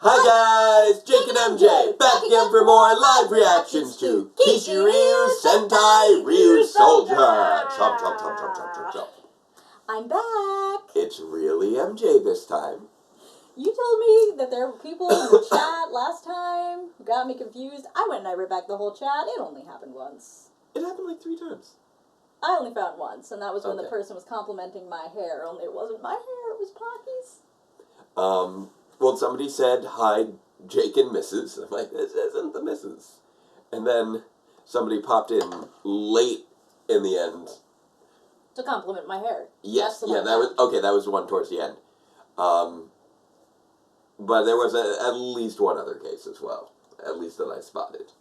Hi guys, Jake and MJ, back again for more live reactions to Kishiryu Sentai Ryusoulger. Chomp, chomp, chomp, chomp, chomp, chomp, chomp. I'm back. It's really MJ this time. You told me that there were people in the chat last time who got me confused. I went and I read back the whole chat. It only happened once. It happened like 3 times. I only found once, and that was when the person was complimenting my hair, only it wasn't my hair, it was Pocky's. Well, somebody said, hi, Jake and Mrs. I'm like, this isn't the Mrs. And then somebody popped in late in the end. To compliment my hair. Yes, yeah, that was the one towards the end. But there was at least one other case as well, at least that I spotted.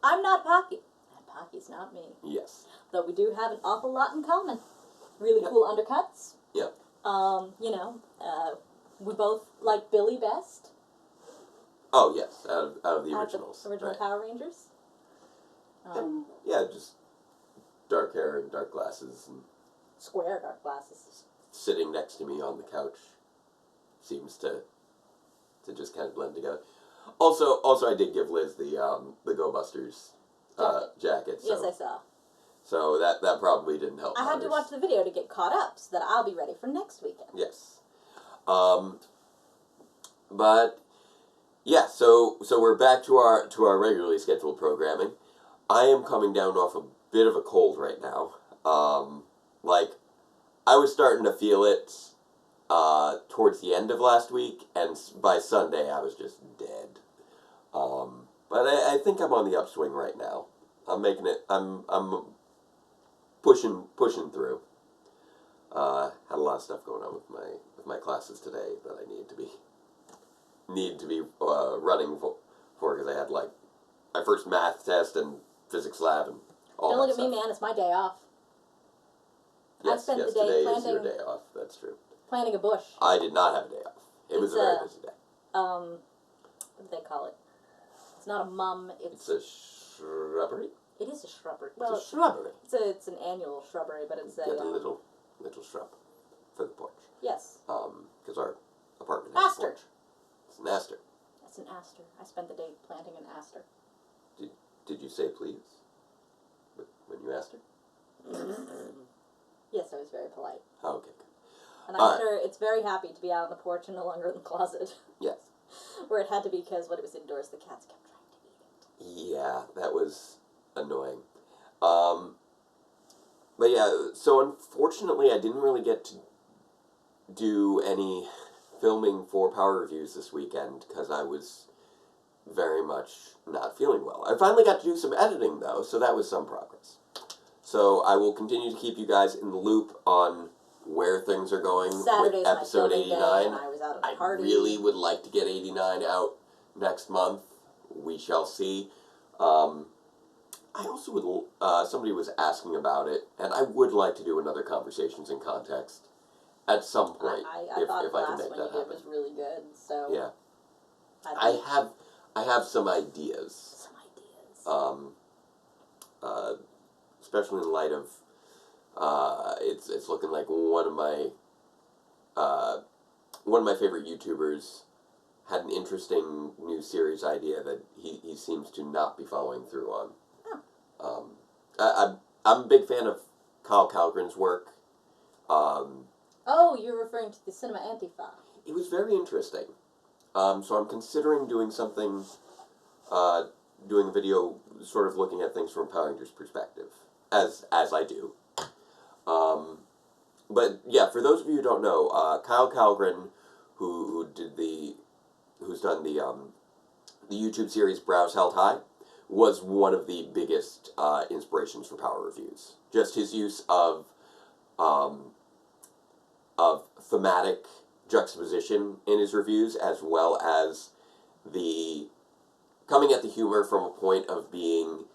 I'm not Pocky, and Pocky's not me. Yes. Though we do have an awful lot in common. Really cool undercuts. Yep. We both like Billy best. Oh, yes, out of the originals. The original Power Rangers. And, yeah, just dark hair and dark glasses. And square dark glasses. Sitting next to me on the couch seems to just kind of blend together. Also, I did give Liz the Go Busters jacket. So, yes, I saw. So that probably didn't help. I had to watch the video to get caught up so that I'll be ready for next weekend. Yes. But yeah, so we're back to our regularly scheduled programming. I am coming down off a bit of a cold right now. Like I was starting to feel it towards the end of last week, and by Sunday I was just dead. But I think I'm on the upswing right now. I'm making it. I'm pushing through. Had a lot of stuff going on with my classes today that I need to be running for because I had like my first math test and physics lab and all that. Don't look at stuff. me, man. It's my day off. Yes, I spent the day today planting, is your day off. That's true. Planting a bush. I did not have a day off. It was a very busy day. What do they call it? It's not a mum. It's a shrubbery. It is a shrubbery. Well, it's a shrubbery. It's an annual shrubbery, but it's a little shrub for the porch. Yes. Because our apartment has aster. A porch. It's an aster. It's an aster. I spent the day planting an aster. Did you say please when you asked her? Yes, I was very polite. Oh, okay. And I'm sure it's very happy to be out on the porch and no longer in the closet. Yes. Where it had to be because when it was indoors, the cats kept trying to eat it. Yeah, that was annoying. But yeah, so unfortunately I didn't really get to do any filming for Power Reviews this weekend because I was very much not feeling well. I finally got to do some editing though, so that was some progress. So I will continue to keep you guys in the loop on where things are going Saturday's with episode 89. And I was out at a party. I really would like to get 89 out next month. We shall see. I also would, somebody was asking about it, and I would like to do another Conversations in Context at some point. I thought if the I can last make one that you did happen. was really good, so... Yeah. I have some ideas. Some ideas. Especially in light of, it's looking like one of my favorite YouTubers had an interesting new series idea that he seems to not be following through on. Oh. I'm a big fan of Kyle Calgren's work. Oh, you're referring to the Cinema Antifa. It was very interesting. So I'm considering doing something, doing a video sort of looking at things from Power Rangers' perspective, as I do. But yeah, for those of you who don't know, Kyle Calgren, who's done the YouTube series Brows Held High, was one of the biggest inspirations for Power Reviews. Just his use of thematic juxtaposition in his reviews, as well as the coming at the humor from a point of being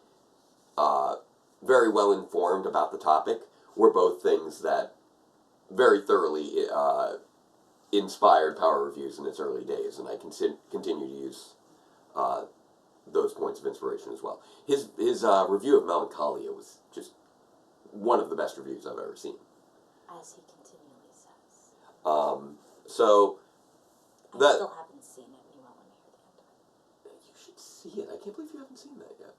very well informed about the topic, were both things that very thoroughly inspired Power Reviews in its early days, and I continue to use those points of inspiration as well. His review of Melancholia was just one of the best reviews I've ever seen. As he continually says. So I still haven't seen it, and you won't let me see it. I can't believe you haven't seen that yet.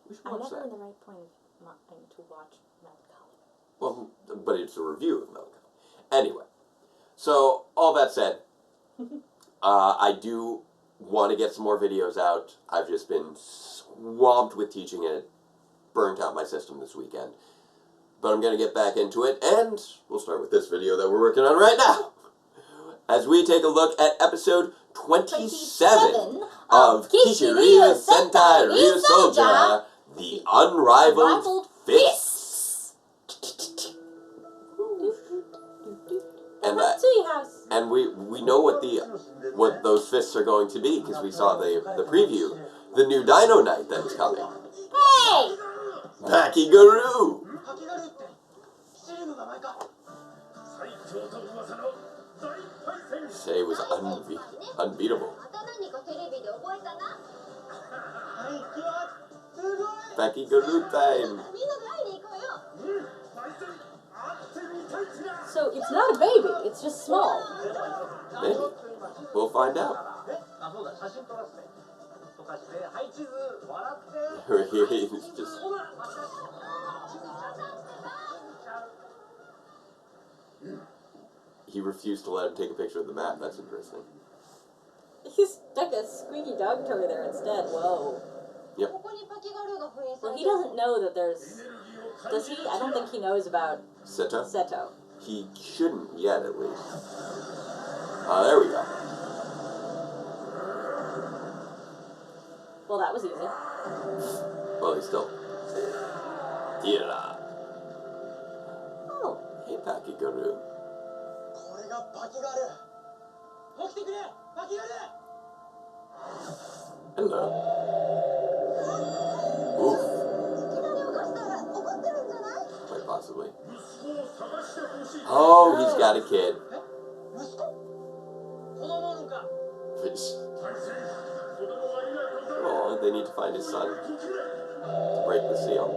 We should I'm watch never that. in the right point of mind to watch Melancholy. Well, but it's a review of Melancholy. Anyway, so all that said, I do want to get some more videos out. I've just been swamped with teaching and it burnt out my system this weekend. But I'm going to get back into it, and we'll start with this video that we're working on right now. As we take a look at episode 27 of Kishiryu Sentai Ryusoulger, The Unrivaled Fists. And we know what those fists are going to be because we saw the preview, the new Dino Night that is coming. Hey! Bakigaru! Say it was unbeatable. Bakigaru time! So it's not a baby, it's just small. Maybe. We'll find out. He's just... He refused to let him take a picture of the map. That's interesting. He stuck a squeaky dog toy there instead. Whoa. Yep. Well, he doesn't know that there's... Does he? I don't think he knows about Seto? He shouldn't yet, at least. There we go. Well, that was easy. Well, he's still... Tira. Oh. Hey, Bakigaru. Hello. Oof. Quite possibly. Oh, he's got a kid. Oh, they need to find his son to break the seal.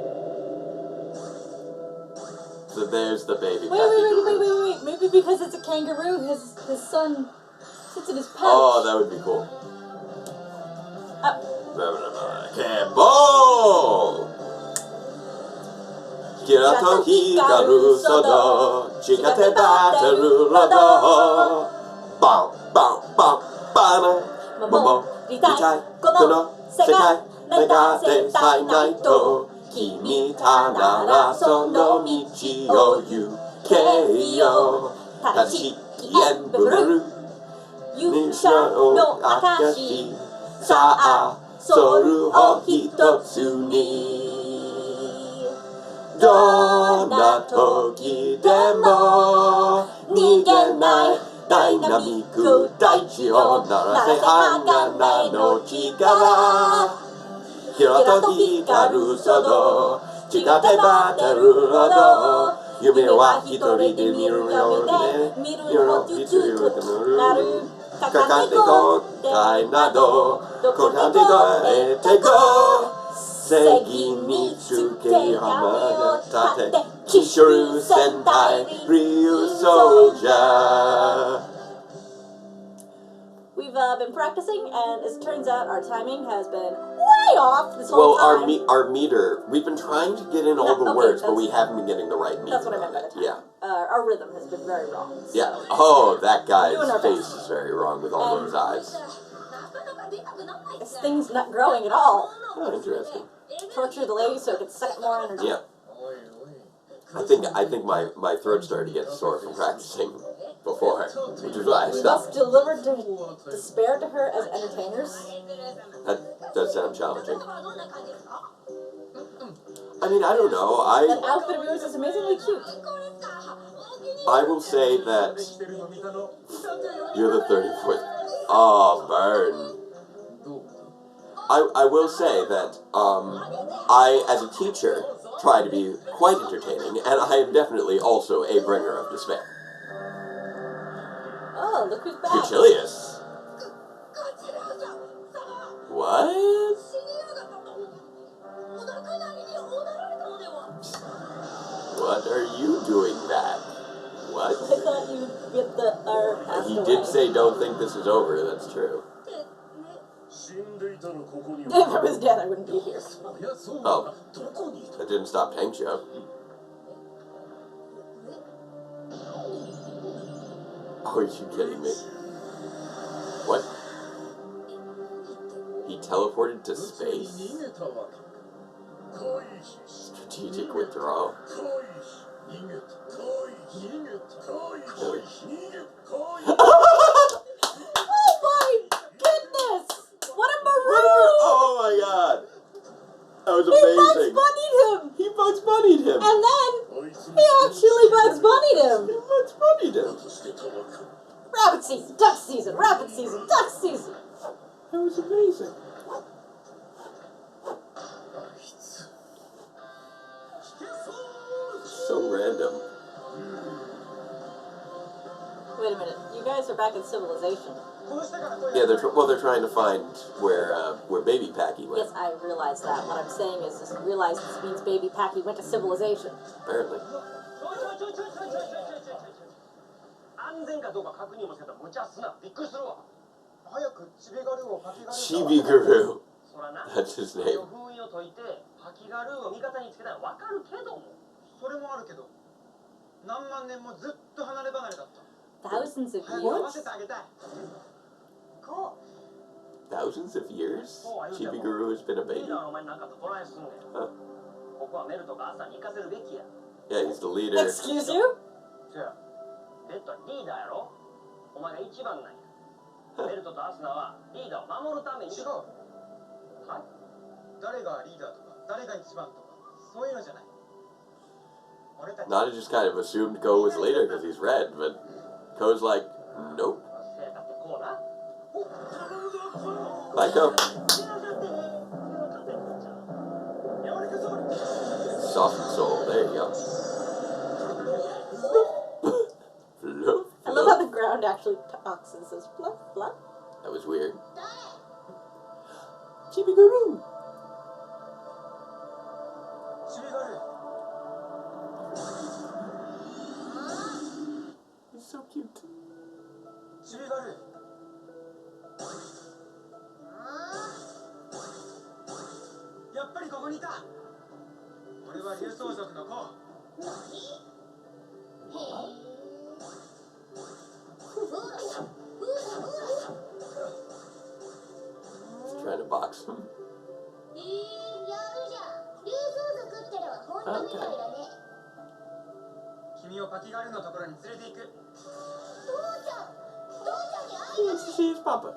So there's the baby. Wait. Maybe because it's a kangaroo, his son sits in his pouch. Oh, that would be cool. Cambo! Kirato hikaru sodo, chikate bateru rodo. Bam, bam, bam, bana. Momo, ritai, kono, sekai, negate sai naito. Kimi ta nara sono michi o yukeyo. Tadashi kien buru. Yusha no akashi. Saa soru o hitotsu ni. Donna toki demo nigenai. Dynamiku daichi o narase hangana no chikara. Hirato hikaru sodo, chikate bateru rodo. Yume wa hitori de miru yo ne, miru hitsu naru. Kakate go kai nado, kokate go ete go. Segi ni tsuke hamada tate, Kishiryu Sentai Ryusoulger. We've been practicing, and as it turns out, our timing has been way off this whole time. Well, our meter, we've been trying to get in all the words, but we haven't been getting the right meter. That's what I meant by the time. Yeah. Our rhythm has been very wrong. So. Yeah. Oh, that guy's face is very wrong with all those eyes. This thing's not growing at all. Oh, interesting. Torture the lady so it can suck more energy. Yeah. I think my throat started to get sore from practicing before, which is why I We stopped. must deliver despair to her as entertainers. That does sound challenging. I mean, I don't know. That outfit of yours is amazingly cute. I will say that you're the 34th. Oh, burn. I will say that I, as a teacher, try to be quite entertaining, and I am definitely also a bringer of despair. Oh, look who's back. Kuchilius. What? What are you doing that? What? I thought you'd get the R afterwards. He did say don't think this is over, that's true. If I was dead, I wouldn't be here. Oh, that didn't stop Hangzhou. Oh, are you kidding me? What? He teleported to space? Strategic withdrawal? Oh my goodness! What a maroon! Oh my god! That was He amazing! Bugs Bunnied him! He Bugs Bunnied him! And then, he actually Bugs Bunnied him! He Bugs Bunnied him! Rabbit season, duck season, rabbit season, duck season! That was amazing. So random. Wait a minute, you guys are back in civilization. Yeah, they're trying to find where Baby Packy went. Yes, I realize that. What I'm saying is, realize this means Baby Packy went to civilization. Apparently. Chibiguru. That's his name. Thousands of years? Thousands of years? Chibiguru has been a baby? Huh. Yeah, he's the leader. Excuse you? Huh. Nana just kind of assumed Ko was leader because he's red, but Ko's like, nope. Bye, Ko. Softened soul. There you go. Fluff, I love how the ground actually talks and says fluff, fluff. That was weird. Chibiguru. He's so cute. He's trying to box him. Okay. He wants to see his papa.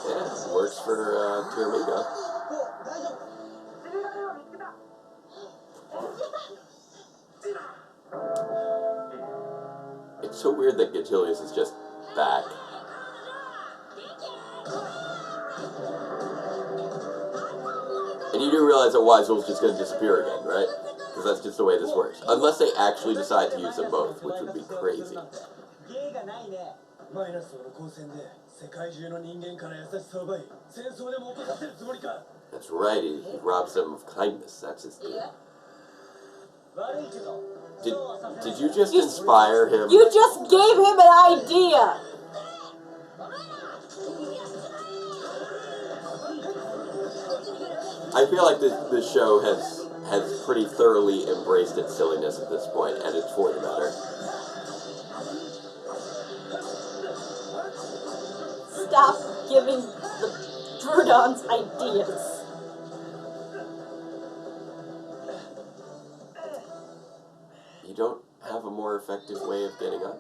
Yeah, works for Tiramigo. It's so weird that Gatilius is just back. And you do realize that Wise's just going to disappear again, right? Because that's just the way this works. Unless they actually decide to use them both, which would be crazy. That's right, he robs them of kindness. That's his deal. Did you just inspire him? You just gave him an idea! I feel like this show has pretty thoroughly embraced its silliness at this point, and it's for the better. Stop giving the Drudons ideas. You don't have a more effective way of getting up?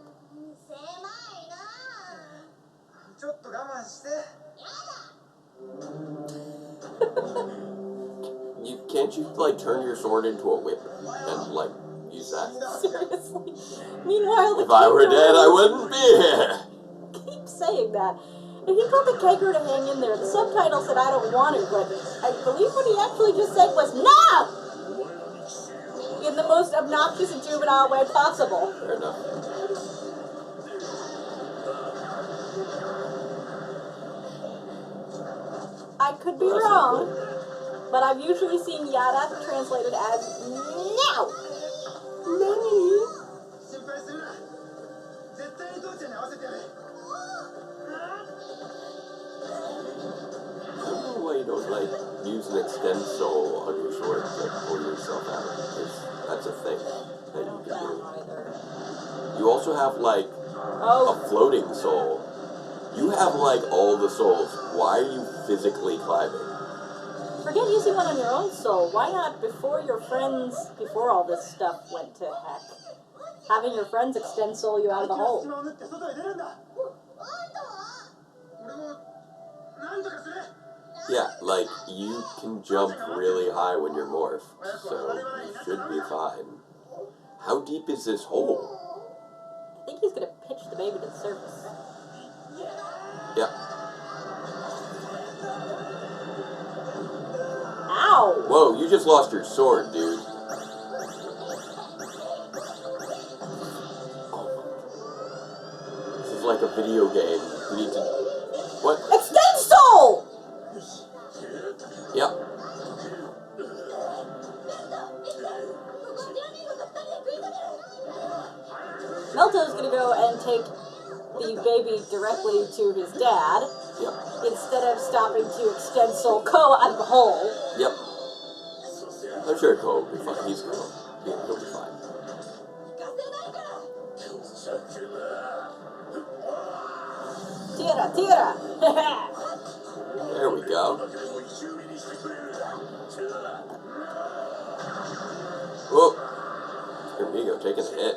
Can't you, like, turn your sword into a whip and, like, use that? Seriously? Meanwhile, the If I were dead, I wouldn't be here! Keep saying that. And he told the kegger to hang in there. The subtitle said, I don't want to, but I believe what he actually just said was, no! In the most obnoxious and juvenile way possible. Fair enough. I could be wrong, but I've usually seen Yada translated as now! Nani? I don't know why you don't, like, use an extend soul on your sword to pull yourself out, because that's a thing that you can do. You also have, like, a floating soul. You have, like, all the souls. Why are you physically climbing? Forget using one on your own soul. Why not before your friends, before all this stuff went to heck, having your friends extend soul you out of the hole? Yeah, like, you can jump really high when you're morphed, so you should be fine. How deep is this hole? I think he's gonna pitch the baby to the surface. Yep. Ow! Whoa, you just lost your sword, dude. This is like a video game. You need to... What? Extend soul! Yep. Melto's gonna go and take the baby directly to his dad. Yep. Instead of stopping to extend soul Ko out of the hole. Yep. I'm sure Ko will be fine. He'll be fine. Tira, tira! There we go. Whoa. Here we go, taking a hit.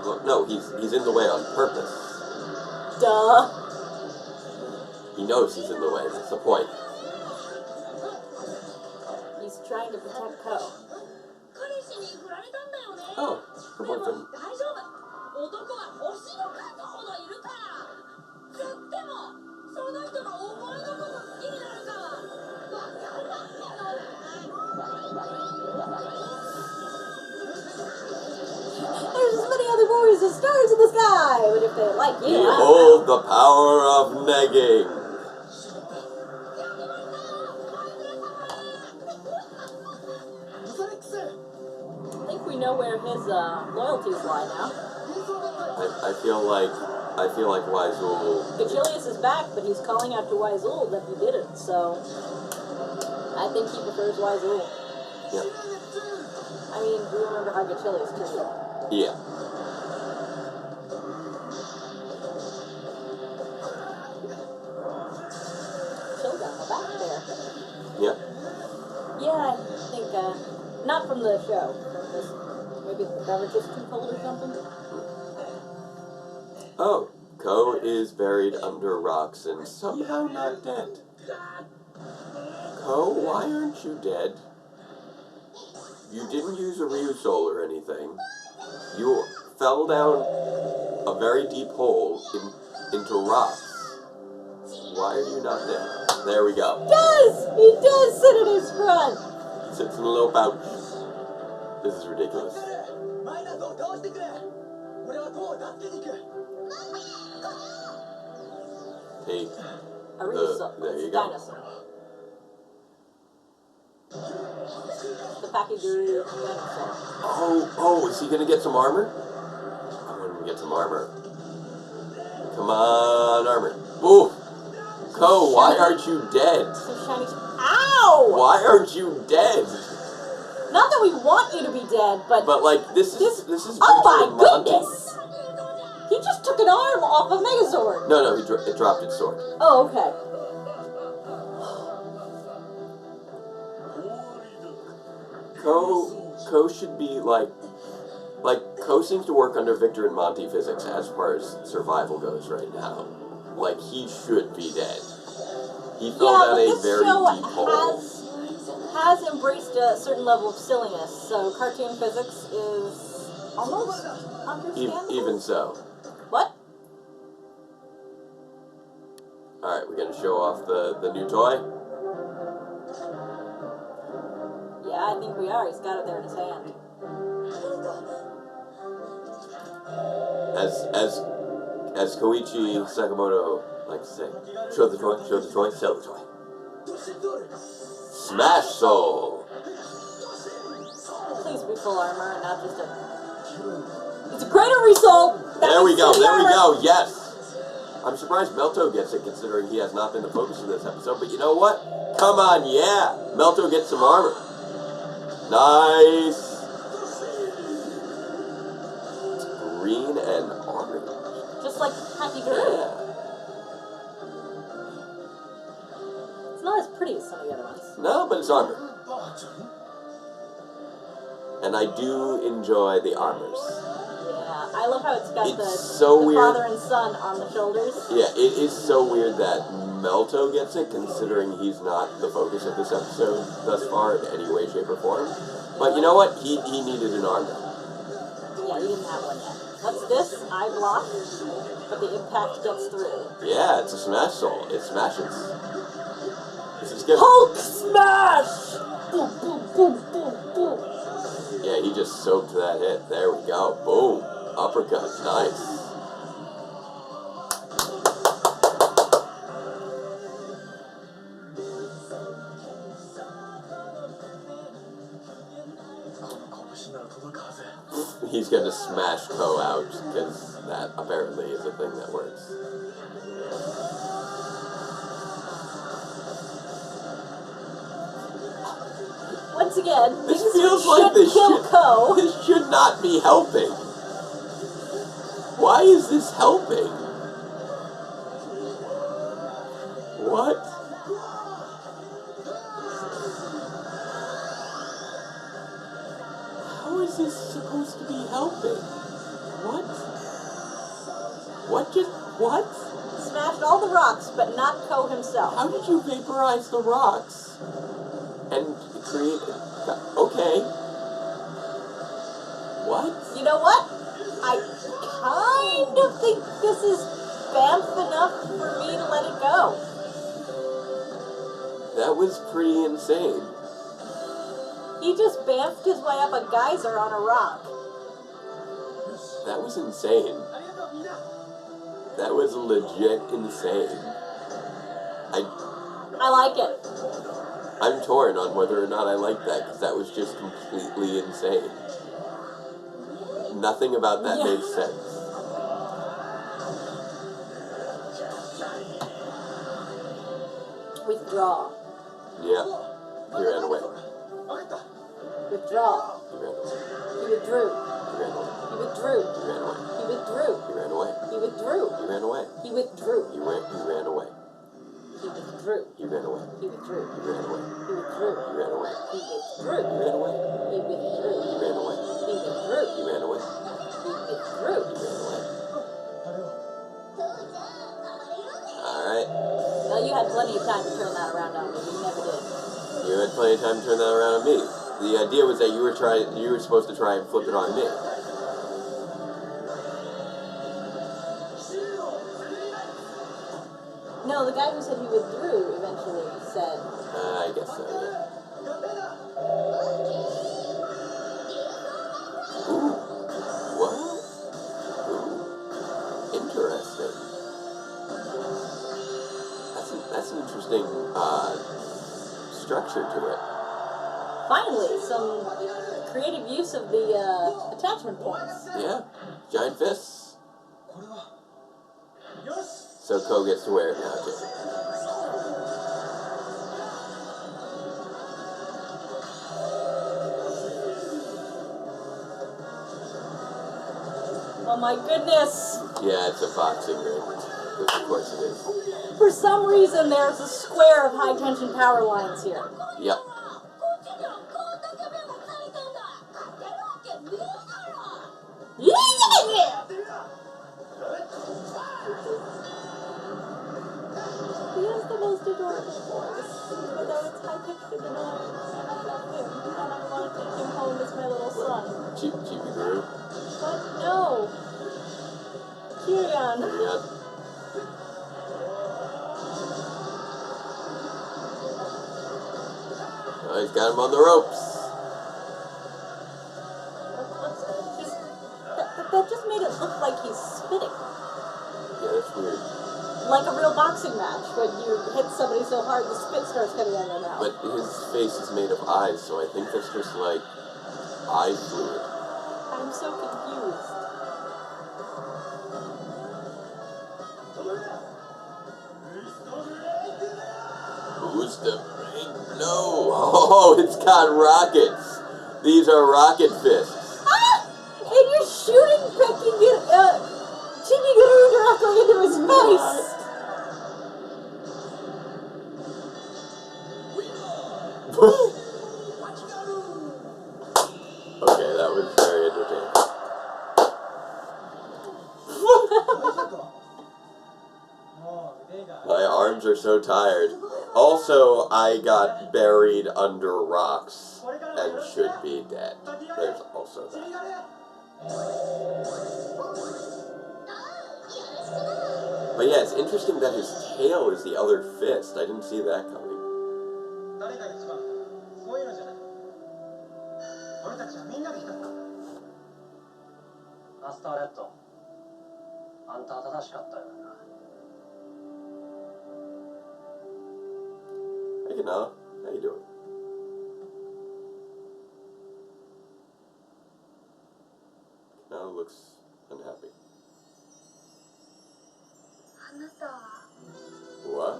Well, no, he's in the way on purpose. Duh. He knows he's in the way. That's the point. He's trying to protect Ko. Oh, her boyfriend. There's as many other boys as stars in the sky, but if they like you, Behold the power of negging. I think we know where his loyalties lie now. I feel like Wyzul. Kishiryu is back, but he's calling out to Wyzul that he did it, so I think he prefers Wyzul. Yeah. I mean, we remember how Kishiryu is too. Yeah. Chill down the back there. Yep. Yeah, I think, not from the show. From this, maybe the beverage is too cold or something. Oh, Ko is buried under rocks and somehow not dead. Ko, why aren't you dead? You didn't use a Ryusoul or anything. You fell down a very deep hole into rocks. Why are you not dead? There we go. He does sit in his front! He sits in a little pouch. This is ridiculous. Take A Ryusoul. there It's you a go. dinosaur. The Pakiguru dinosaur. Oh, is he gonna get some armor? I want him to get some armor. Come on, armor. Ooh! Ko, why aren't you dead? Some shiny... Ow! Why aren't you dead? Not that we want you to be dead, but... But like, this is Oh Victor my and Monty. goodness! He just took an arm off a Megazord. No, it dropped its sword. Oh, okay. Ko should be like Ko seems to work under Victor and Monty physics as far as survival goes right now. Like, he should be dead. He fell down a very deep hole. Has embraced a certain level of silliness, so cartoon physics is almost understandable. Even so. What? Alright, we're gonna show off the new toy. Yeah, I think we are. He's got it there in his hand. As Koichi Sakamoto likes to say, show the toy, sell the toy. Smash Soul! full armor and not just a... It's a greater result! There we go, yes! I'm surprised Melto gets it, considering he has not been the focus of this episode, but you know what? Come on, yeah! Melto gets some armor. Nice! Green and orange. Just like Happy Girl. Yeah. It's not as pretty as some of the other ones. No, but it's armor. And I do enjoy the armors. Yeah, I love how it's got the weird. father and son on the shoulders. Yeah, it is so weird that Melto gets it, considering he's not the focus of this episode thus far in any way, shape, or form. But you know what? He needed an armor. Yeah, he didn't have one yet. What's this? I block, but the impact gets through. Yeah, it's a smash soul. It smashes. This is good. Hulk smash! Boom, boom, boom, boom, boom. Yeah, he just soaked that hit. There we go. Boom. Uppercut. Nice. He's going to smash Ko out, because that apparently is a thing that works. Once again, This things feels should like this kill Ko. This should not be helping. Why is this helping? What? How is this supposed to be helping? What? What? Smashed all the rocks, but not Ko himself. How did you vaporize the rocks? And create... Okay. What? You know what? I kind of think this is Bamf enough for me to let it go. That was pretty insane. He just Bamfed his way up a geyser on a rock. That was insane. That was legit insane. I like it. I'm torn on whether or not I like that, because that was just completely insane. Nothing about that made sense. Withdraw. Yeah. He ran away. Withdraw. He ran away. He withdrew. He ran away. He withdrew. He ran away. He withdrew. He ran away. He withdrew. He ran away. He withdrew. He ran away. He withdrew. He ran away. He withdrew. He ran away. He withdrew. He ran away. He withdrew. He ran away. He withdrew. He ran away. He withdrew. He ran away. He withdrew. He ran away. Alright. Well, you had plenty of time to turn that around on me. You never did. You had plenty of time to turn that around on me. The idea was that you were supposed to try and flip it on me. No, the guy who said he withdrew eventually said... I guess so, yeah. Ooh. What? Ooh. Interesting. That's an interesting, structure to it. Finally, some creative use of the attachment points. Yeah. Giant fists. So Ko gets to wear it now, too. Oh my goodness! Yeah, it's a boxing ring. Which of course it is. For some reason, there's a square of high-tension power lines here. Yep. Yeah! He has the most adorable voice, even though it's high-pitched and annoying, and I love him, and I want to take him home as my little son. Chibi Guru. But no! Kirian. Oh, he's got him on the ropes. That just made it look like he's spitting. Yeah, that's weird. Like a real boxing match, when you hit somebody so hard the spit starts coming out of their mouth. But his face is made of eyes, so I think that's just like eye fluid. I'm so confused. Who's the big blow? Oh, it's got rockets. These are rocket fists. Ah! And you're shooting Kishiryu directly into his face. Okay, that was very entertaining. My arms are so tired. Also, I got buried under rocks and should be dead. There's also that. But yeah, it's interesting that his tail is the other fist. I didn't see that coming. Hey, Kanala. How you doing? Kanala looks unhappy. What?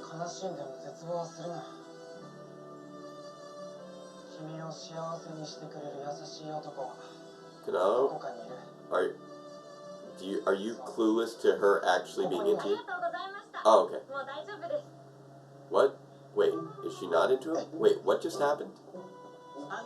Kanala? Are you clueless to her actually being into you? Oh, okay. What? Wait, is she not into him? Wait, what just happened? That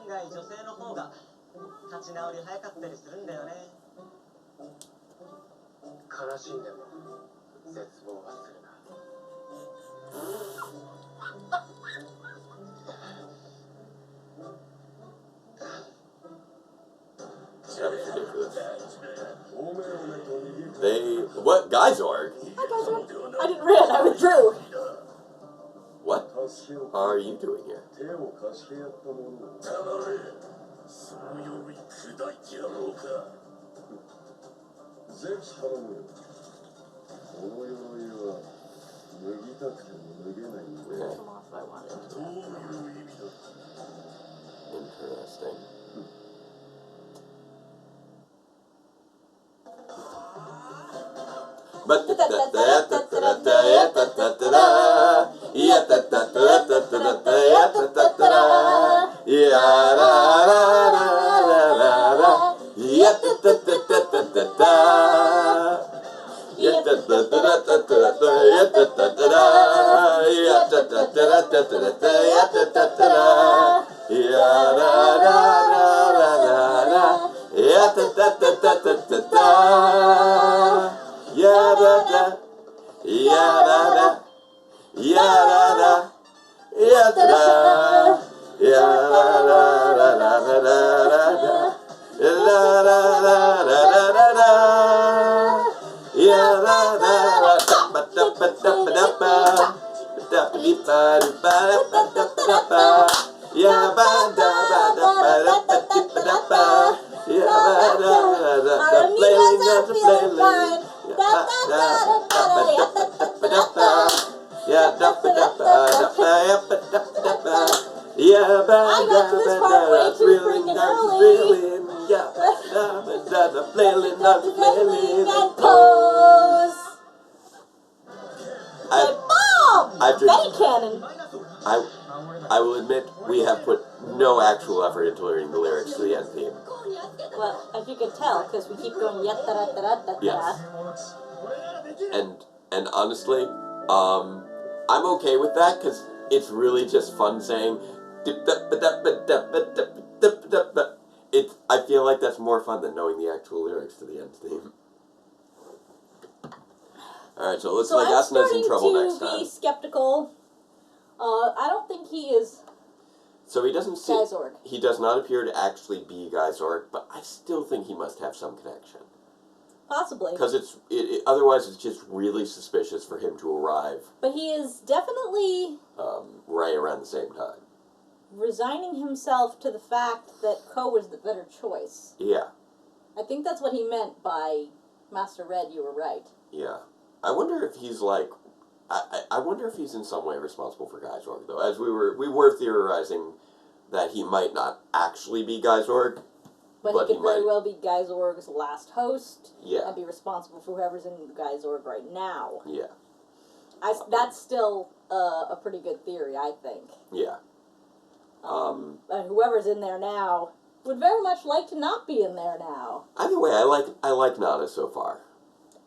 was ridiculous. What? Geysorg? Hi, Geysorg. I didn't read, I withdrew. What are you doing here? Okay. Come off if I wanted to. Interesting. I will admit, we have put no actual effort into learning the lyrics to the end theme. Well, as you can tell, because we keep going yet-da-da-da-da-da-da. Yes. And honestly, I'm okay with that, because it's really just fun saying... I feel like that's more fun than knowing the actual lyrics to the end theme. Alright, so it looks like Asuna's in trouble next time. I'm starting to be skeptical. I don't think he is So he doesn't see... Geysorg. He does not appear to actually be Geysorg, but I still think he must have some connection. Possibly. Because otherwise it's just really suspicious for him to arrive. But he is definitely... right around the same time. resigning himself to the fact that Ko was the better choice. Yeah. I think that's what he meant by Master Red, you were right. Yeah. I wonder if he's like... I wonder if he's in some way responsible for Geysorg, though. As we were theorizing that he might not actually be Geysorg, But he could very well be Geysorg's last host. Yeah. And be responsible for whoever's in Geysorg right now. Yeah. That's still a pretty good theory, I think. Yeah. And whoever's in there now would very much like to not be in there now. Either way, I like Nana so far.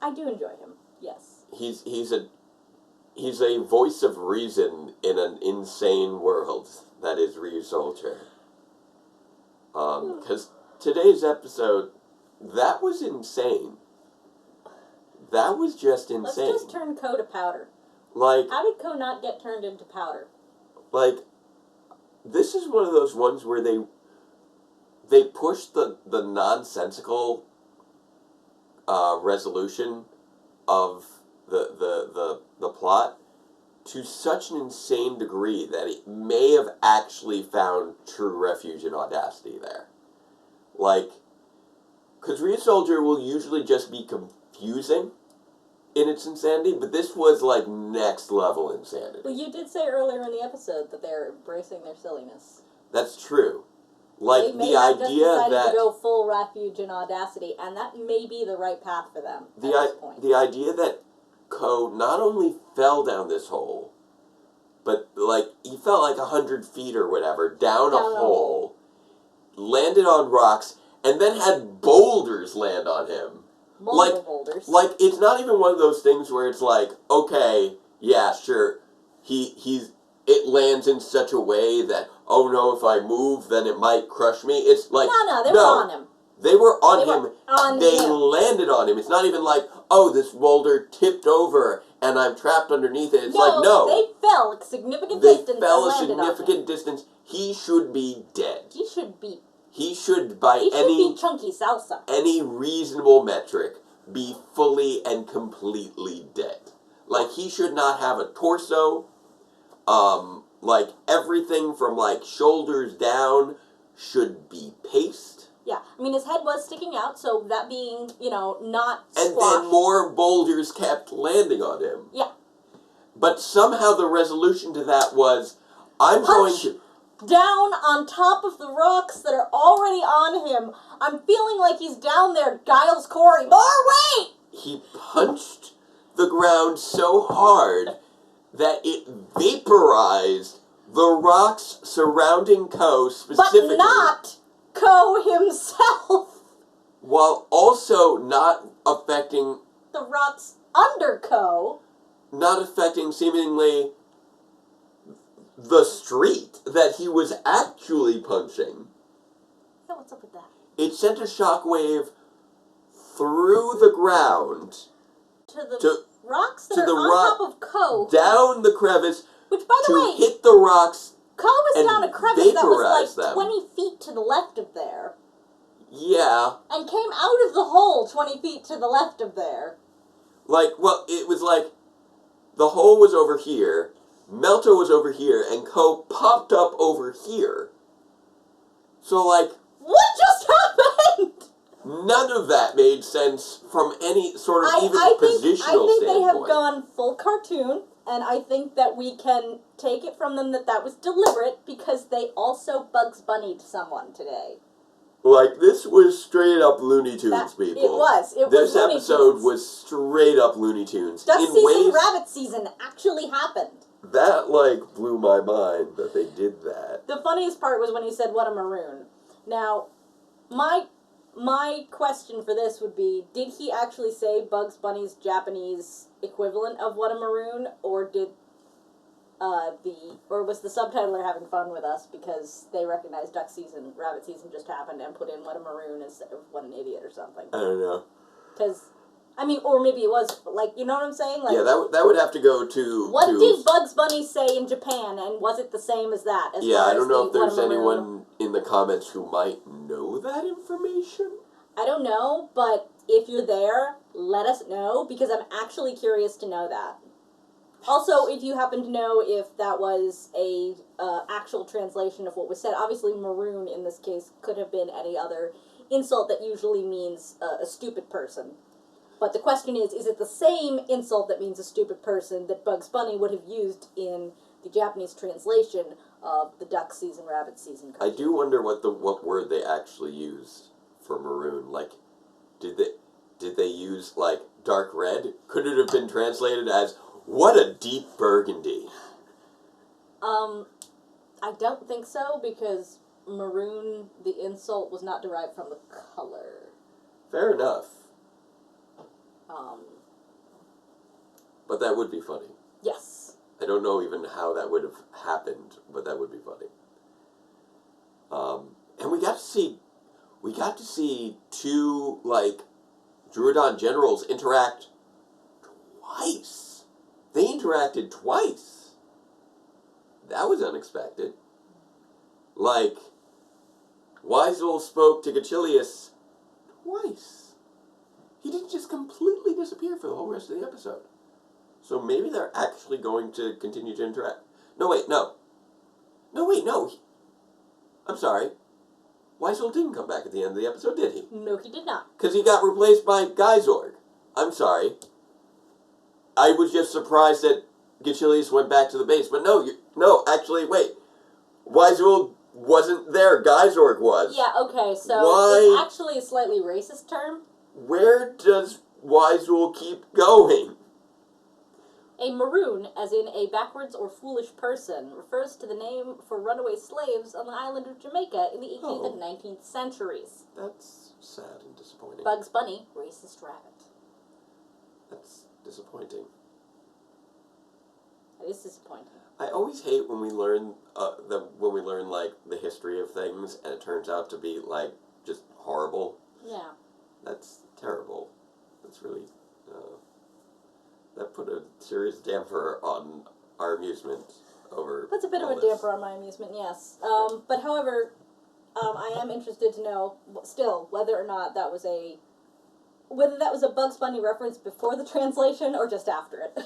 I do enjoy him. Yes. He's a voice of reason in an insane world that is Ryusoulger. Because today's episode, that was insane. That was just insane. Let's just turn Ko to powder. Like, how did Ko not get turned into powder? Like, this is one of those ones where they push the nonsensical resolution of the plot to such an insane degree that it may have actually found true refuge and audacity there. Like, because Ryusoulger will usually just be confusing in its insanity, but this was like next level insanity. Well, you did say earlier in the episode that they're embracing their silliness. That's true. Like, they may the have idea just decided that to go full refuge and audacity, and that may be the right path for them at this point. The idea that Ko not only fell down this hole, but like he fell like 100 feet or whatever down a hole, landed on rocks, and then had boulders land on him. Multiple boulders. Like, it's not even one of those things where it's like, okay, yeah, sure, it lands in such a way that, oh no, if I move, then it might crush me. It's like, no, they were on him. They were on him. They landed on him. It's not even like, oh, this boulder tipped over and I'm trapped underneath it. It's no. They fell a significant distance. They fell a significant distance. He should be dead. He should be chunky salsa. Any reasonable metric, be fully and completely dead. Like, he should not have a torso. Like, everything from, like, shoulders down should be paste. Yeah, I mean, his head was sticking out, so that being, not squashed. And then more boulders kept landing on him. Yeah. But somehow the resolution to that was, I'm going to... down on top of the rocks that are already on him. I'm feeling like he's down there, Giles Corey. More weight! He punched the ground so hard that it vaporized the rocks surrounding Ko specifically. But not Ko himself. While also not affecting... the rocks under Ko. Not affecting, seemingly, the street that he was actually punching. Yeah, what's up with that? It sent a shockwave through the ground. To the rocks that are on top of Ko. Down the crevice. Which, by the way... to hit the rocks. Ko was down a crevice that was like them. 20 feet to the left of there. Yeah. And came out of the hole 20 feet to the left of there. Like, well, it was like, the hole was over here, Melto was over here, and Ko popped up over here. So, like... what just happened? None of that made sense from any sort of positional standpoint. I think they have gone full cartoon, and I think that we can take it from them that was deliberate, because they also Bugs Bunny'd someone today. Like, this was straight up Looney Tunes, people. It was. This episode was straight up Looney Tunes. Duck season, rabbit season actually happened. That, like, blew my mind that they did that. The funniest part was when he said, "What a maroon." Now, my question for this would be, did he actually say Bugs Bunny's Japanese equivalent of "What a maroon," or did or was the subtitler having fun with us because they recognized duck season, rabbit season just happened and put in "What a maroon" instead of "What an idiot" or something? I don't know. Because, I mean, or maybe it was, like, you know what I'm saying? Like, yeah, that would have to go to... What did Bugs Bunny say in Japan, and was it the same as that? Yeah, I don't know if there's anyone in the comments who might know that information. I don't know, but if you're there, let us know, because I'm actually curious to know that. Also, if you happen to know if that was a actual translation of what was said, obviously maroon in this case could have been any other insult that usually means a stupid person. But the question is it the same insult that means a stupid person that Bugs Bunny would have used in the Japanese translation of the duck season, rabbit season cartoon? I do wonder what word they actually used for maroon? Like, did they use, like, dark red? Could it have been translated as, what a deep burgundy? I don't think so, because maroon, the insult, was not derived from the color. Fair enough. Um, But that would be funny. yes. I don't know even how that would have happened, but that would be funny. And we got to see two, like, Druidon generals interact twice. They interacted twice. That was unexpected. Like, Weisel spoke to Gachilius twice. He didn't just completely disappear for the whole rest of the episode. So maybe they're actually going to continue to interact. No, wait, no. I'm sorry. Weisel didn't come back at the end of the episode, did he? No, he did not. Because he got replaced by Geysorg. I'm sorry. I was just surprised that Gachilius went back to the base. But no, actually, wait. Weisel wasn't there. Geysorg was. Yeah, okay, so Why? it's actually a slightly racist term. Where does Weisel keep going? A maroon, as in a backwards or foolish person, refers to the name for runaway slaves on the island of Jamaica in the 18th and 19th centuries. That's sad and disappointing. Bugs Bunny, racist rabbit. That's disappointing. That is disappointing. I always hate when we learn like the history of things and it turns out to be like just horrible. Yeah. That's terrible. That's really that put a serious damper on our amusement over. Puts a bit of a damper on my amusement, yes. But however, I am interested to know still whether or not that was a Bugs Bunny reference before the translation or just after it.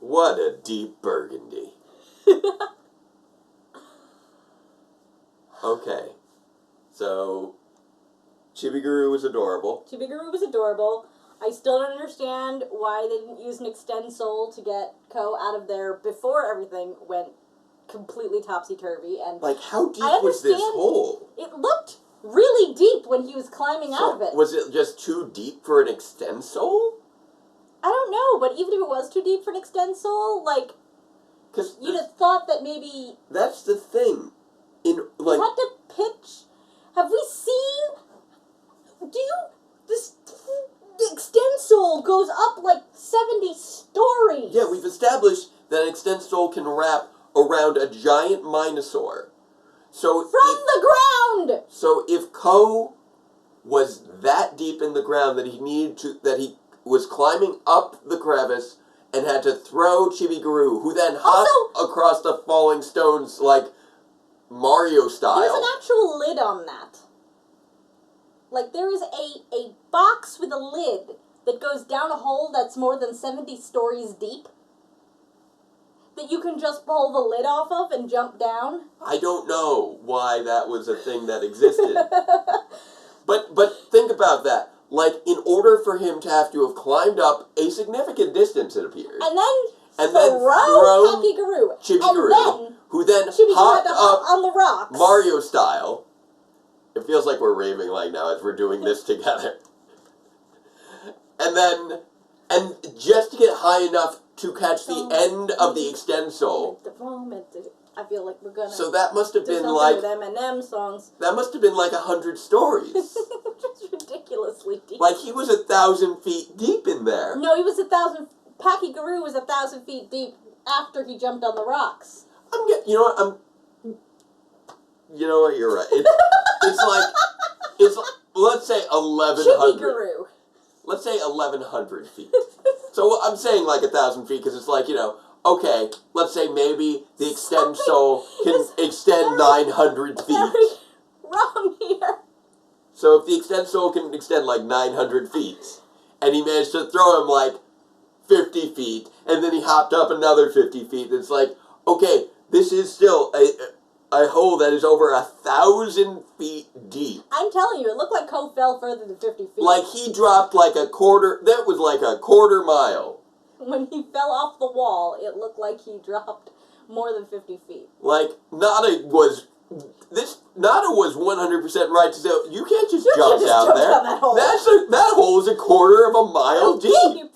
What a deep burgundy. Okay. So Chibiguru was adorable. Chibiguru was adorable. I still don't understand why they didn't use an Extend Soul to get Ko out of there before everything went completely topsy-turvy. And like, how deep was this hole? It looked really deep when he was climbing out of it. Was it just too deep for an Extend Soul? I don't know, but even if it was too deep for an Extend Soul, like, you'd have thought that maybe... That's the thing. You had to pitch... Have we seen... The Extend Soul goes up like 70 stories. Yeah, we've established that an Extend Soul can wrap around a giant Minosaur. So From the ground! So if Ko was that deep in the ground that he was climbing up the crevice and had to throw Chibiguru, who then hopped across the falling stones like Mario style. There's an actual lid on that. Like, there is a box with a lid that goes down a hole that's more than 70 stories deep that you can just pull the lid off of and jump down. I don't know why that was a thing that existed. But think about that. Like, in order for him to have to have climbed up a significant distance, it appears. And then throw Chibiguru, who then hopped up on the rocks. Mario style. It feels like we're raving like now as we're doing this together. And just to get high enough to catch the end of the Extend Soul. The moment, I feel like we're gonna. So that must have do been like with Eminem songs. That must have been like 100 stories. Just ridiculously deep. Like he was 1,000 feet deep in there. No, he was 1,000. Packy Guru was 1,000 feet deep after he jumped on the rocks. You know what? You're right. It's like let's say 1,100. Guru. Let's say 1,100 feet. So I'm saying like 1,000 feet because it's like, okay, let's say maybe the Extend Soul can extend 900 feet. Very wrong here. So if the Extend Soul can extend like 900 feet, and he managed to throw him like 50 feet, and then he hopped up another 50 feet, it's like, okay, this is still a hole that is over 1,000 feet deep. I'm telling you, it looked like Ko fell further than 50 feet. Like he dropped like a quarter, that was like a quarter mile. When he fell off the wall, it looked like he dropped more than 50 feet. Like, Nada was this Nada was 100% right to say you can't just jump just down jump there. down that hole. That hole is a quarter of a mile deep. Deep.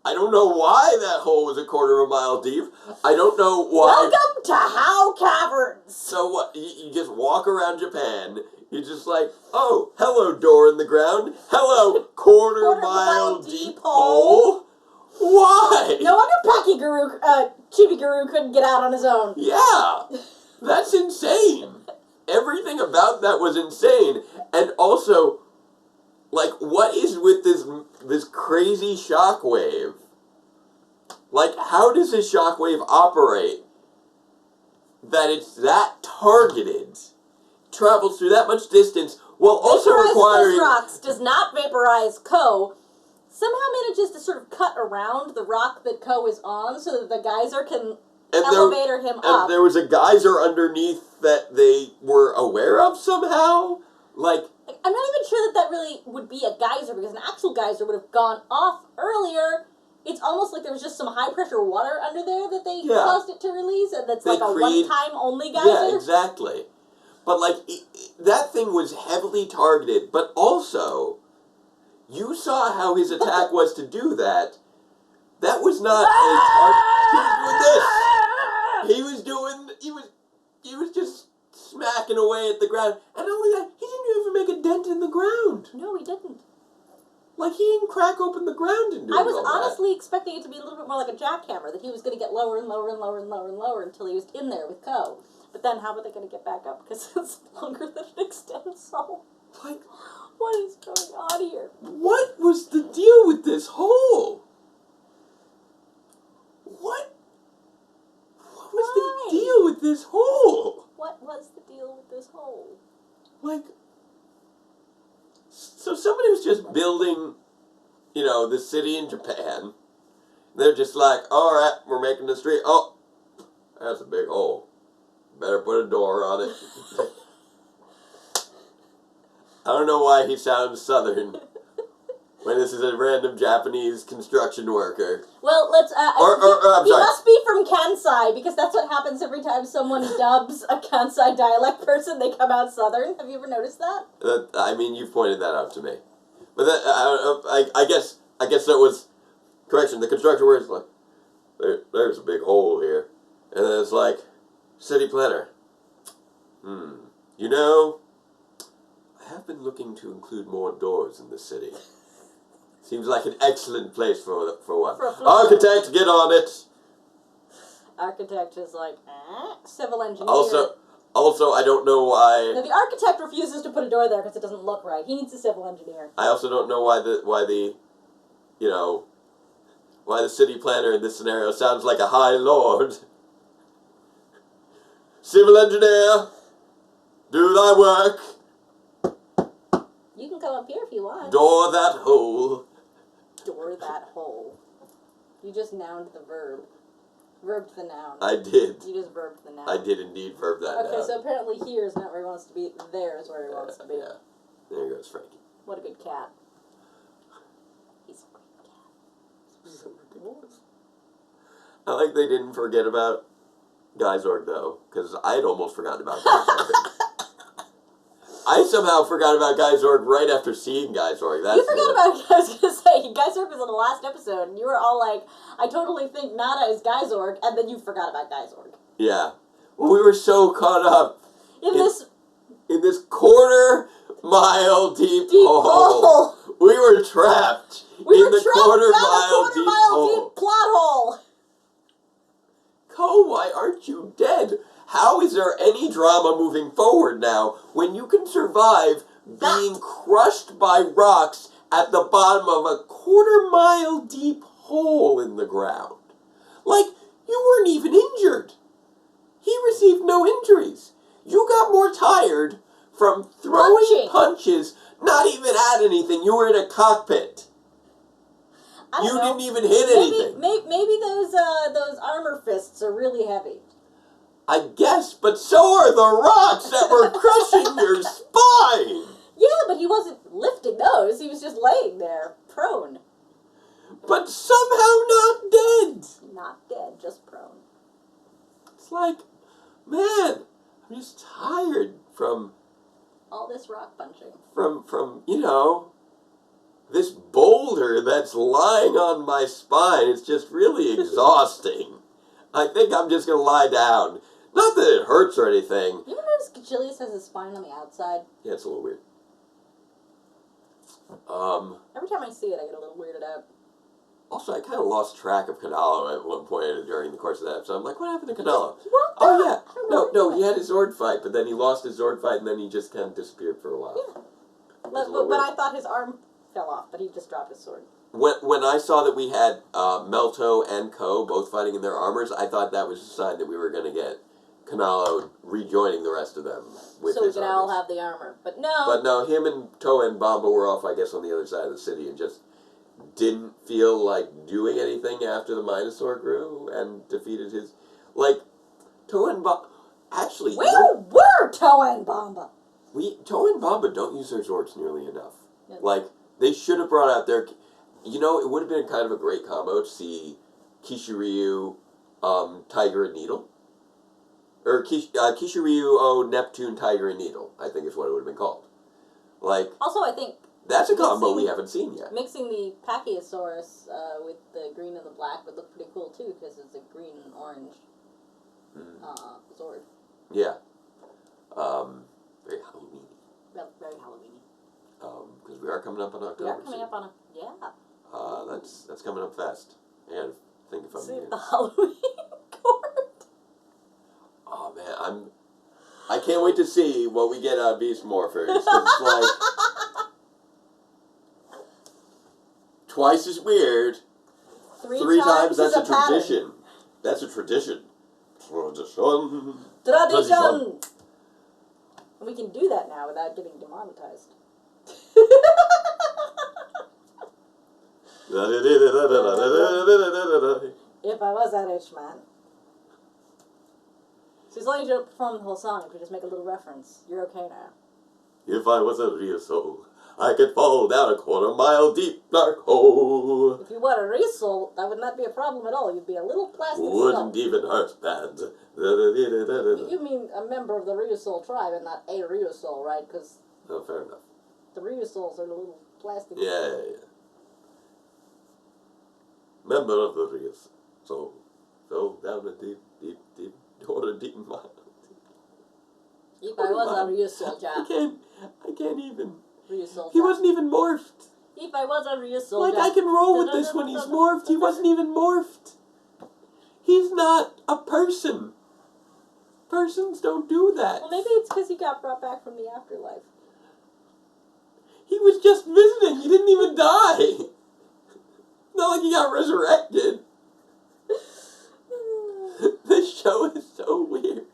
I don't know why that hole was a quarter of a mile deep. I don't know why. Welcome to How Caverns. So what? You just walk around Japan. You're just like, oh, hello, door in the ground. Hello, quarter mile deep hole. Why? No wonder Chibi-Guru couldn't get out on his own. Yeah, that's insane. Everything about that was insane. And also, like, what is with this crazy shockwave? Like, how does this shockwave operate that it's that targeted, travels through that much distance, while also requiring... Vaporizes those rocks, does not vaporize Ko, somehow manages to sort of cut around the rock that Ko is on so that the geyser can elevator him up. And there was a geyser underneath that they were aware of somehow? Like, I'm not even sure that really would be a geyser, because an actual geyser would have gone off earlier. It's almost like there was just some high-pressure water under there that they caused it to release, and that's like a one-time only geyser. Yeah, exactly. But, like, that thing was heavily targeted, but also, you saw how his attack was to do that. That was not a target. He was doing this. He was just smacking away at the ground. And not only that, he didn't even make a dent in the ground. No, he didn't. Like, he didn't crack open the ground and do I was honestly expecting it to be a little bit more like a jackhammer, that he was going to get lower and lower and lower and lower and lower until he was in there with Ko. But then how were they going to get back up? Because it's longer than an extensole. Like, what is going on here? What was the deal with this hole? What was the deal with this hole? What was the deal with this hole? Like, so somebody was just building, the city in Japan. They're just like, all right, we're making the street. Oh, that's a big hole. Better put a door on it. I don't know why he sounds southern when this is a random Japanese construction worker. Well, let's... I'm he sorry. must be from Kansai, because that's what happens every time someone dubs a Kansai dialect person. They come out southern. Have you ever noticed that? I mean, you've pointed that out to me. But I guess that was... Correction, the construction worker's like, there's a big hole here. And then it's like, city planner. I have been looking to include more doors in the city. Seems like an excellent place for one. Architect, get on it. Architect is like, civil engineer. Also, I don't know why. No, the architect refuses to put a door there because it doesn't look right. He needs a civil engineer. I also don't know why the city planner in this scenario sounds like a high lord. Civil engineer, do thy work. You can come up here if you want. Door that hole. Door that hole. You just nouned the verb. Verbed the noun. I did. You just verbed the noun. I did indeed verb that noun. Okay, so apparently here is not where he wants to be. There is where he wants to be. Yeah. There goes Frankie. What a good cat. He's a great cat. So ridiculous. I like they didn't forget about Geysorg, though, because I had almost forgotten about Geysorg. I somehow forgot about Geysorg right after seeing Geysorg. You forgot about I was going to say, Geysorg was in the last episode, and you were all like, I totally think Nada is Geysorg, and then you forgot about Geysorg. Yeah. Well, we were so caught up in this quarter-mile deep hole. We were trapped in the quarter-mile deep plot hole. Ko, why aren't you dead? How is there any drama moving forward now when you can survive being crushed by rocks at the bottom of a quarter-mile deep hole in the ground? Like, you weren't even injured. He received no injuries. You got more tired from throwing punches, not even at anything. You were in a cockpit. You didn't even hit anything. Maybe those armor fists are really heavy. I guess, but so are the rocks that were crushing your spine. Yeah, but he wasn't lifting those. He was just laying there, prone. But somehow not dead. Not dead, just prone. It's like, man, All this rock punching. From this boulder that's lying on my spine. It's just really exhausting. I think I'm just going to lie down. Not that it hurts or anything. You ever notice Kishiryu has his spine on the outside? Yeah, it's a little weird. Every time I see it, I get a little weirded out. Also, I kind of lost track of Canalo at one point during the course of that episode. I'm like, what happened to Canalo? What? Oh, yeah. No, he had his Zord fight, but then he lost his Zord fight, and then he just kind of disappeared for a while. Yeah. But I thought his arm fell off, but he just dropped his sword. When I saw that we had Melto and Ko both fighting in their armors, I thought that was a sign that we were going to get Canalo rejoining the rest of them with so we his could armors. all have the armor. But no. But no, him and Toa and Bamba were off, I guess, on the other side of the city and just didn't feel like doing anything after the Minosaur grew and defeated his... Like, Toa and Bamba... Actually... Where were Toa and Bamba? Toa and Bamba don't use their Zords nearly enough. Yeah. Like, they should have brought out their... You know, it would have been kind of a great combo to see Kishiryu, Tiger and Needle. Or Kishiryu, Neptune, Tiger and Needle, I think is what it would have been called. Like... Also, I think... That's a combo we haven't seen yet. Mixing the Pachyosaurus with the green and the black would look pretty cool, too, because it's a green and orange Zord. Yeah. Very Halloween-y. Very Halloween-y. Because we are coming up on October. We are coming up on a... Yeah. That's coming up fast. I gotta think if I'm See here. the Halloween court. Oh, man, I can't wait to see what we get out of Beast Morphers. It's like... Twice as weird. Three times that's a tradition. That's a tradition. Tradition. And we can do that now without getting demonetized. If I was a rich man. So as long as you don't perform the whole song, if you just make a little reference, you're okay now. If I was a real soul, I could fall down a 1/4 mile deep dark hole. If you were a real soul, that would not be a problem at all. You'd be a little plastic Wouldn't skull. even hurt bands. You mean a member of the Ryusoul tribe and not a Ryusoul, right? Because Oh, fair enough. the Ryusouls are the little plastic... Yeah. Member of the real soul fell down a deep mile. If I was a Ryusoul, I can't even. Ryusoul. He wasn't even morphed. If I was a Ryusoul, Like, I can roll with this when he's morphed. He wasn't even morphed. He's not a person. Persons don't do that. Well, maybe it's because he got brought back from the afterlife. He was just visiting. He didn't even die. Not like he got resurrected. This show is so weird.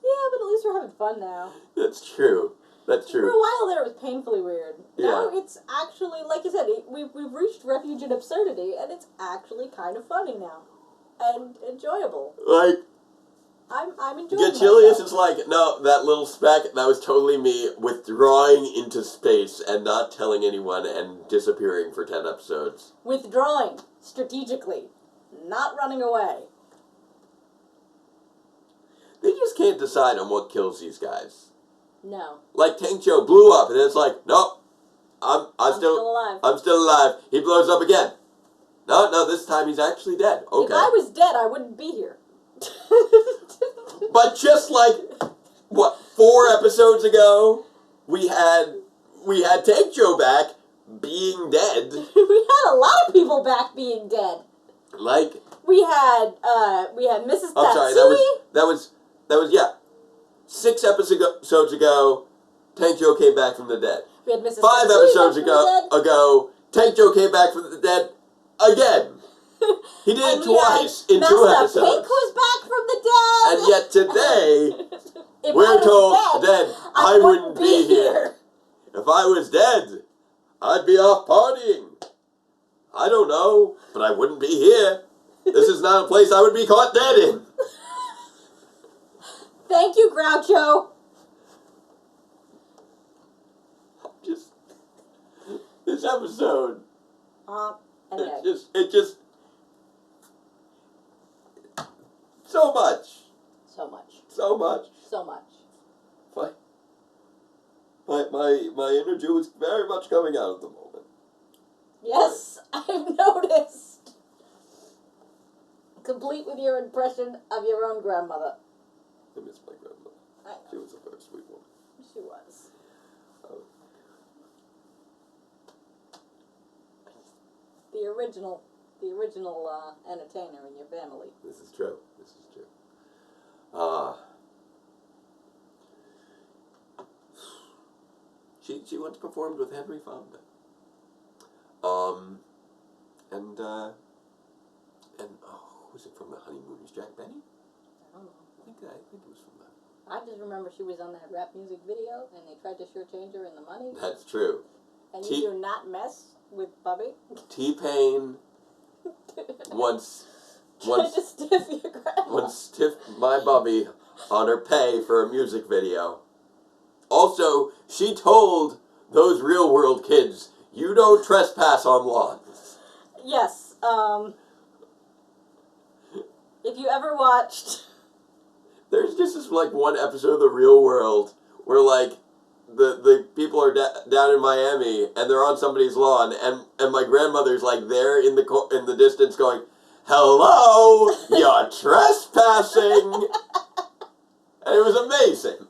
Yeah, but at least we're having fun now. That's true. That's For true. a while there, it was painfully weird. Now Yeah. it's actually, like you said, we've reached refuge in absurdity, and it's actually kind of funny now. And enjoyable. Like, I'm enjoying Gachilius myself. is like, no, that little speck, that was totally me withdrawing into space and not telling anyone and disappearing for 10 episodes. Withdrawing, strategically. Not running away. They just can't decide on what kills these guys. No. Like, Tank Joe blew up, and then it's like, nope, I'm still alive. I'm still alive. He blows up again. No, this time he's actually dead. Okay. If I was dead, I wouldn't be here. But just like, what, 4 episodes ago, we had Tank Joe back being dead. We had a lot of people back being dead. Like, We had Mrs. I'm sorry, Tatsui. that was 6 episodes ago, Tank Joe came back from the dead. We had Mrs. 5 Tatsui episodes back from the dead. ago, Tank Joe came back from the dead again. He did And it we twice had in 2 Master episodes. Pink was back from the dead. And yet today, If I we're was told dead, I wouldn't be here. If I was dead, I'd be off partying. I don't know, but I wouldn't be here. This is not a place I would be caught dead in. Thank you, Groucho. This episode, And it just, so much. so much. So much. So much. my inner Jew is very much coming out at the moment. Yes, I've noticed. Complete with your impression of your own grandmother. I miss my grandmother. I know. She was a very sweet woman. She was. The original entertainer in your family. This is true. She once performed with Henry Fonda. Who was it from the Honeymooners? Jack Benny? I don't know. I think it was from that. I just remember she was on that rap music video, and they tried to shortchange her in the money. That's true. And you do not mess with Bubby. T-Pain once stiffed my Bubby on her pay for a music video. Also, she told those real world kids, you don't trespass on lawns. Yes. If you ever watched... There's just this, one episode of The Real World where, the people are down in Miami and they're on somebody's lawn and my grandmother's, there in the distance going, hello, you're trespassing. And it was amazing.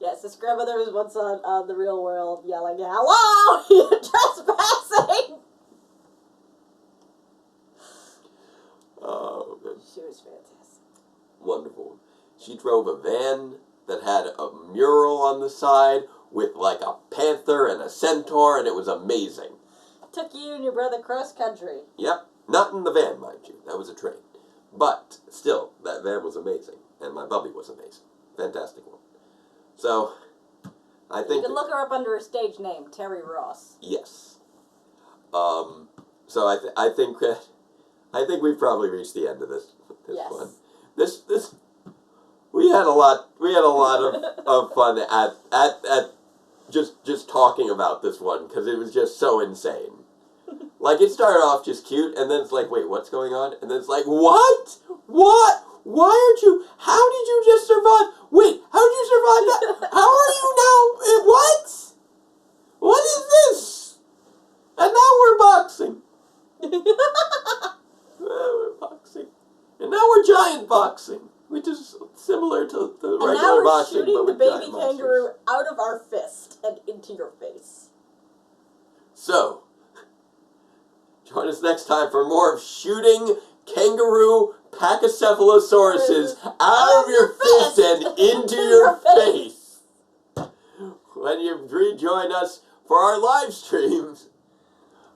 Yes, this grandmother was once on The Real World yelling, hello, you're trespassing. Oh, man. She was fantastic. Wonderful. She drove a van that had a mural on the side with a panther and a centaur, and it was amazing. Took you and your brother cross country. Yep. Not in the van, mind you. That was a train. But still, that van was amazing. And my Bubby was amazing. Fantastic one. So, I think... You can look her up under her stage name, Terry Ross. Yes. So I think we've probably reached the end of this yes. one. This we had a lot of fun at just talking about this one because it was just so insane. It started off just cute and then it's wait, what's going on? And then it's what? Why aren't you? How did you just survive? Wait, how did you survive that? How are you now? What? What is this? And now we're boxing. We're boxing. And now we're giant boxing, which is similar to the regular boxing, but with giant monsters. And now we're shooting the baby kangaroo out of our fist and into your face. So, join us next time for more of shooting kangaroo pachycephalosauruses out of your fist and into your face. When you rejoin us for our live streams,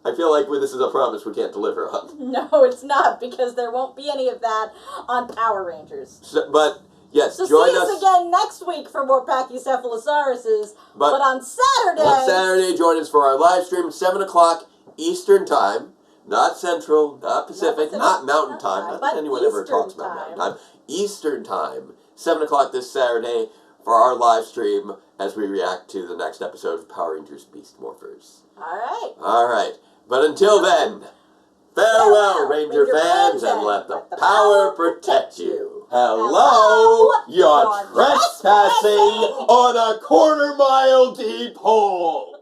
I feel like this is a promise we can't deliver on. No, it's not, because there won't be any of that on Power Rangers. So, but, yes, so join see us again next week for more Pachycephalosauruses. But on Saturday... On Saturday, join us for our live stream, 7 o'clock Eastern Time. Not Central, not Pacific, not Mountain Time. Not that anyone ever talks about Mountain Time. Eastern Time, 7 o'clock this Saturday for our live stream as we react to the next episode of Power Rangers Beast Morphers. All right. But until then, farewell, Ranger fans, and let the power protect you. Hello, you're trespassing on a quarter-mile deep hole.